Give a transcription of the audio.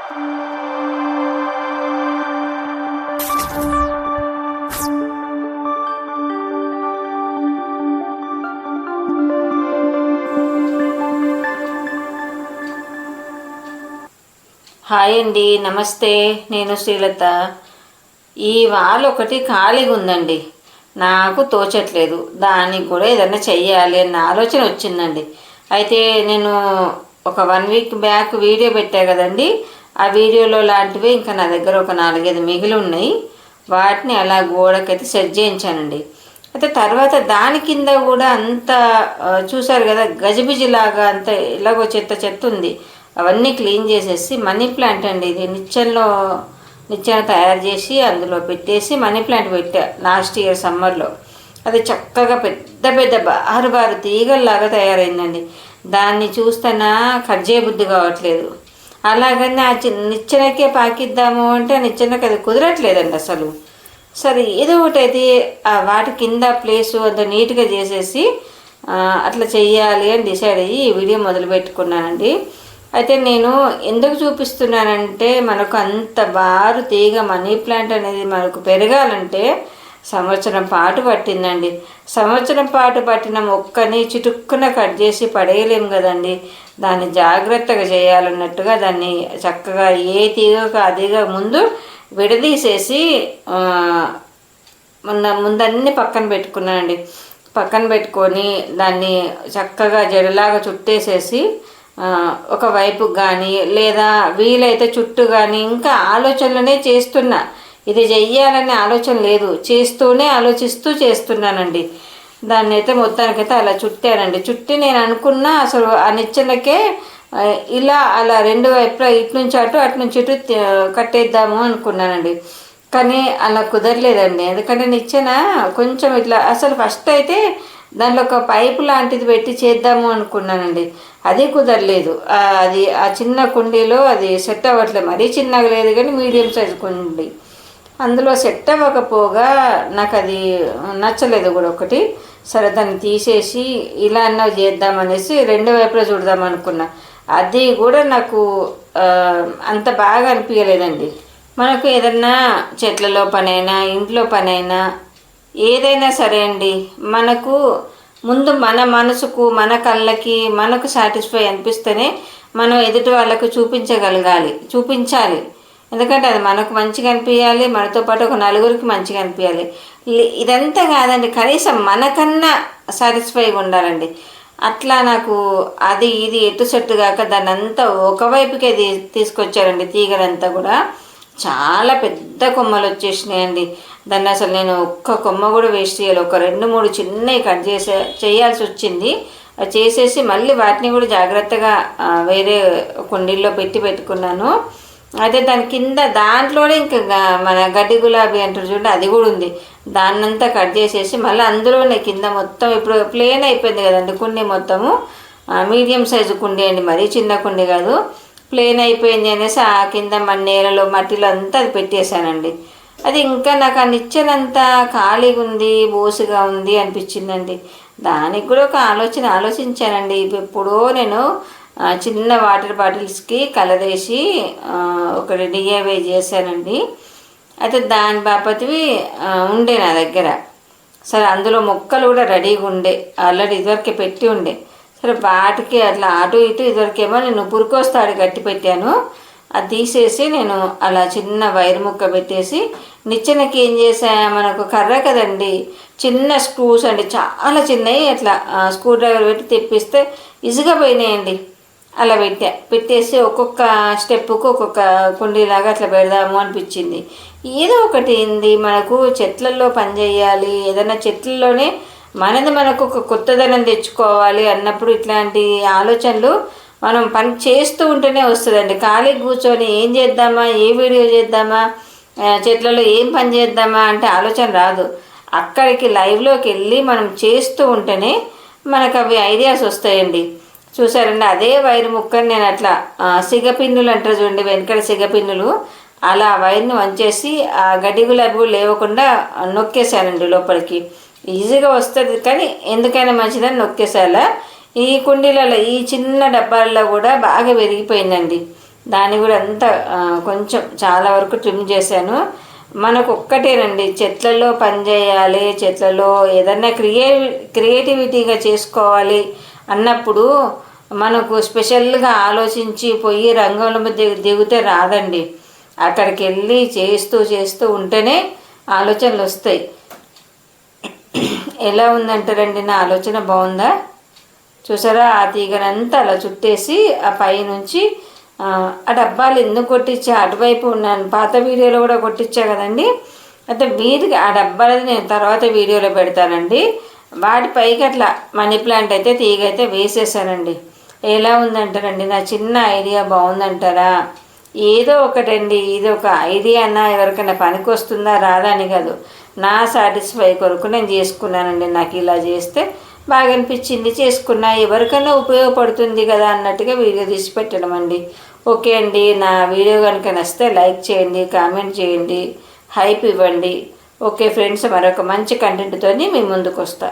Hi అండి, నమస్తే. నేను శ్రీలత. ఈ వాల్ ఒకటి ఖాళీగా ఉందండి, నాకు తోచట్లేదు. దానికి కూడా ఏదైనా చెయ్యాలి అన్న ఆలోచన వచ్చిందండి. అయితే నేను ఒక 1 వీక్ బ్యాక్ వీడియో పెట్టా కదండి. ఆ వీడియోలో లాంటివి ఇంకా నా దగ్గర ఒక 4-5 మిగిలి ఉన్నాయి. వాటిని అలా గోడకైతే సెట్ చేయించానండి. అయితే తర్వాత దాని కింద కూడా అంత చూసారు కదా, గజిబిజిలాగా అంత ఇలాగో చెత్త చెత్త ఉంది. అవన్నీ క్లీన్ చేసేసి మనీ ప్లాంట్ అండి, ఇది నిచ్చెన తయారు చేసి అందులో పెట్టేసి మనీ ప్లాంట్ పెట్టా లాస్ట్ ఇయర్ సమ్మర్లో. అది చక్కగా పెద్ద పెద్ద బారు తీగల్లాగా తయారైందండి. దాన్ని చూస్తున్నా కట్ చేయబుద్ధి కావట్లేదు. అలాగని ఆ నిచ్చెనకే పాకిద్దాము అంటే ఆ నిచ్చెనకి అది కుదరట్లేదండి అసలు. సరే ఏదో ఒకటి అయితే వాటి కింద ప్లేసు అంత నీట్గా చేసేసి అట్లా చెయ్యాలి అని డిసైడ్ అయ్యి ఈ వీడియో మొదలు పెట్టుకున్నానండి. అయితే నేను ఎందుకు చూపిస్తున్నానంటే, మనకు అంత బారు తీగ మనీ ప్లాంట్ అనేది మనకు పెరగాలంటే సంవత్సరం పాటు పట్టిందండి. సంవత్సరం పాటు పట్టిన మొక్కని చిటుక్కున కట్ చేసి పడేయలేము కదండి. దాన్ని జాగ్రత్తగా చేయాలన్నట్టుగా దాన్ని చక్కగా ఏ తీగకు అదిగా ముందు విడదీసేసి ముందన్నీ పక్కన పెట్టుకున్నానండి. పక్కన పెట్టుకొని దాన్ని చక్కగా జడలాగా చుట్టేసేసి ఒకవైపు కానీ లేదా వీలైతే చుట్టూ కానీ ఇంకా ఆలోచనలనే చేస్తున్నా. ఇది చెయ్యాలనే ఆలోచన లేదు, ఆలోచిస్తూ చేస్తున్నానండి. దాన్ని అయితే మొత్తానికైతే అలా చుట్టానండి. చుట్టి నేను అనుకున్నా అసలు ఆ నిచ్చెనకే ఇలా అలా 2 వైపులా ఇటు నుంచి అటు నుంచి ఇటు కట్టేద్దాము అనుకున్నానండి. కానీ అలా కుదరలేదండి. ఎందుకంటే నిచ్చెన కొంచెం ఇట్లా అసలు ఫస్ట్ అయితే దాంట్లో ఒక పైపు లాంటిది పెట్టి చేద్దాము అనుకున్నానండి. అది కుదరలేదు. అది ఆ చిన్న కుండీలో అది సెట్ అవ్వట్లేదు. మరీ చిన్నగా లేదు కానీ మీడియం సైజు కుండీ, అందులో సెట్ అవ్వకపోగా నాకు అది నచ్చలేదు కూడా ఒకటి. సరే దాన్ని తీసేసి ఇలా అన్నా చేద్దామనేసి 2 వైపులా చూడదాం అనుకున్నా. అది కూడా నాకు అంత బాగా అనిపించలేదండి. మనకు ఏదన్నా చెట్లలో పనైనా ఇంట్లో పనైనా ఏదైనా సరే అండి, మనకు ముందు మన మనసుకు మన కళ్ళకి మనకు సాటిస్ఫై అనిపిస్తేనే మనం ఎదుటి వాళ్ళకు చూపించాలి. ఎందుకంటే అది మనకు మంచిగా అనిపించాలి, మనతో పాటు ఒక నలుగురికి మంచిగా అనిపించాలి. ఇదంతా కాదండి, కనీసం మనకన్నా సాటిస్ఫైగా ఉండాలండి. అట్లా నాకు అది ఇది ఎటు సెట్టు కాక దాన్ని అంతా ఒకవైపుకే తీసుకొచ్చారండి. తీగలంతా కూడా చాలా పెద్ద కొమ్మలు వచ్చేసినాయండి. దాన్ని అసలు నేను ఒక్క కొమ్మ కూడా వేస్ట్ చేయాలి. ఒక 2-3 చిన్నవి కట్ చేయాల్సి వచ్చింది. అది చేసేసి మళ్ళీ వాటిని కూడా జాగ్రత్తగా వేరే కుండీల్లో పెట్టుకున్నాను. అయితే దాని కింద దాంట్లోనే ఇంకా మన గడ్డి గులాబీ అంటారు చూడండి, అది కూడా ఉంది. దాన్నంతా కట్ చేసేసి మళ్ళీ అందులోనే కింద మొత్తం ఇప్పుడు ప్లేన్ అయిపోయింది కదండి కుండీ మొత్తము. మీడియం సైజు కుండీ అండి, మరీ చిన్న కుండీ కాదు. ప్లేన్ అయిపోయింది అనేసి ఆ కింద మన నేలలో మట్టిలో అంతా అది పెట్టేశానండి. అది ఇంకా నాకు ఆ నిచ్చెనంతా ఖాళీగా ఉంది, బోసుగా ఉంది అనిపించిందండి. దానికి కూడా ఒక ఆలోచించానండి. ఎప్పుడో నేను చిన్న వాటర్ బాటిల్స్కి కలర్ వేసి ఒకటి DIY చేశానండి. అయితే దాని బాపతివి ఉండే నా దగ్గర. సరే అందులో మొక్కలు కూడా రెడీగా ఉండే, ఆల్రెడీ ఇదివరకే పెట్టి ఉండే. సరే వాటికి అట్లా అటు ఇటు ఇదివరకేమో నేను పురుకోస్తాడు కట్టి పెట్టాను. అది తీసేసి నేను అలా చిన్న వైర్ ముక్క పెట్టేసి నిచ్చెనకి ఏం చేసా, మనకు కర్ర కదండి, చిన్న స్క్రూస్ అండి, చాలా చిన్నవి. అట్లా స్క్రూ డ్రైవర్ పెట్టి తెప్పిస్తే ఈజీగా పోయినాయండి. అలా పెట్టేసి ఒక్కొక్క స్టెప్పుకు ఒక్కొక్క కుండీలాగా అట్లా పెడదాము అనిపించింది. ఏదో ఒకటి ఏంది, మనకు చెట్లల్లో పని చేయాలి, ఏదైనా చెట్లలోనే మనకు ఒక కొత్తదనం తెచ్చుకోవాలి అన్నప్పుడు ఇట్లాంటి ఆలోచనలు మనం పని చేస్తూ ఉంటేనే వస్తుందండి. ఖాళీ కూర్చొని ఏం చేద్దామా, ఏ వీడియో చేద్దామా, చెట్లలో ఏం పని చేద్దామా అంటే ఆలోచన రాదు. అక్కడికి లైవ్లోకి వెళ్ళి మనం చేస్తూ ఉంటేనే మనకు అవి ఐడియాస్ వస్తాయండి. చూసారండి, అదే వైర్ ముక్కని నేను అట్లా సిగపిన్నులు అంటారు చూడండి, వెనకడ సిగపిన్నులు, అలా వైర్ని వంచేసి ఆ గడ్డి గులాబీ లేవకుండా నొక్కేసానండి లోపలికి. ఈజీగా వస్తుంది కానీ ఎందుకైనా మంచిదని నొక్కేసాలా. ఈ కుండీలలో ఈ చిన్న డబ్బాలలో కూడా బాగా విరిగిపోయిందండి. దాన్ని కూడా అంతా కొంచెం చాలా వరకు ట్రిమ్ చేశాను. మనకు ఒక్కటేనండి, చెట్లలో పని చేయాలి, చెట్లలో ఏదన్నా క్రియేటివిటీగా చేసుకోవాలి అన్నప్పుడు మనకు స్పెషల్గా ఆలోచించి పోయి రంగంలో దిగితే రాదండి. అక్కడికి వెళ్ళి చేస్తూ ఉంటేనే ఆలోచనలు వస్తాయి. ఎలా ఉందంటారండి నా ఆలోచన? బాగుందా? చూసారా, ఆ తీగనంతా అలా చుట్టేసి ఆ పైనుంచి ఆ డబ్బాలు ఎందుకు కొట్టించా, అటువైపు ఉన్నాను, పాత వీడియోలో కూడా కొట్టించా కదండి. అయితే వీటికి ఆ డబ్బాలది నేను తర్వాత వీడియోలో పెడతానండి. వాటి పైకి అట్లా మనీ ప్లాంట్ అయితే తీగ అయితే వేసేసానండి. ఎలా ఉందంటారండి? నా చిన్న ఐడియా బాగుందంటారా? ఏదో ఒకటండి, ఇది ఒక ఐడియా అన్నా ఎవరికైనా పనికి వస్తుందా రాదా అని కాదు, నా సాటిస్ఫై కొరకు నేను చేసుకున్నానండి. నాకు ఇలా చేస్తే బాగా అనిపించింది, చేసుకున్నా, ఎవరికైనా ఉపయోగపడుతుంది కదా అన్నట్టుగా వీడియో తీసి పెట్టడం అండి. ఓకే అండి, నా వీడియో కనుక నచ్చితే లైక్ చేయండి, కామెంట్ చేయండి, హైప్ ఇవ్వండి. ఓకే ఫ్రెండ్స్, మరొక మంచి కంటెంట్తో మీ ముందుకు వస్తా.